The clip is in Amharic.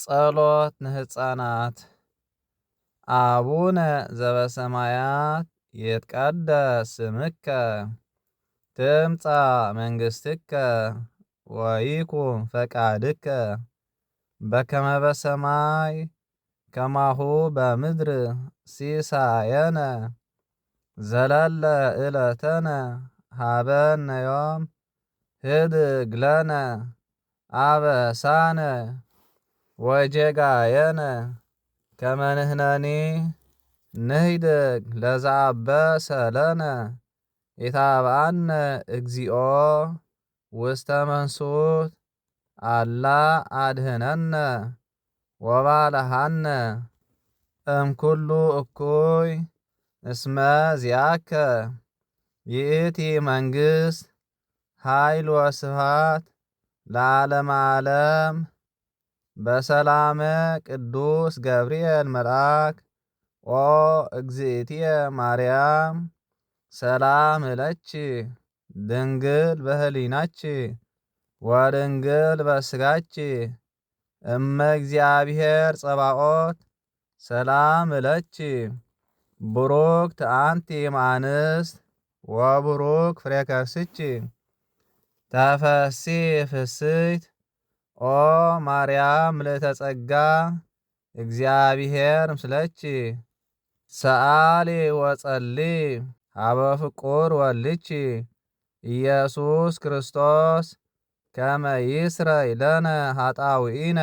ጸሎት ንሕፃናት። አቡነ ዘበሰማያት ይትቀደስ ስምከ ትምጻእ መንግሥትከ ወይኩን ፈቃድከ በከመ በሰማይ ከማሁ በምድር ሲሳየነ ዘለለ ዕለተነ ሀበነ ዮም ህድግ ለነ አበሳነ ወጌጋየነ ከመ ንሕነኒ ንህድግ ለዘአበሰ ለነ ኢታብአነ እግዚኦ ውስተ መንሱት አላ አድኅነነ ወባልሐነ እምኩሉ እኩይ እስመ ዚአከ ይእቲ መንግሥት ኃይል ወስብሐት ለዓለመ ዓለም። በሰላመ ቅዱስ ገብርኤል መልአክ ኦ እግዝእትየ ማርያም ሰላም እለኪ ድንግል በህሊናኪ ወድንግል በስጋኪ እመ እግዚአብሔር ጸባኦት ሰላም እለኪ ቡሩክት አንቲ እምአንስት ወቡሩክ ፍሬ ከርሥኪ ተፈሥሒ ፍሥሕት ኦ ማርያም ምልዕተ ጸጋ እግዚአብሔር ምስለኪ ሰአሊ ወጸሊ ሀበ ፍቁር ወልድኪ ኢየሱስ ክርስቶስ ከመ ይስረይ ለነ ኃጣውኢነ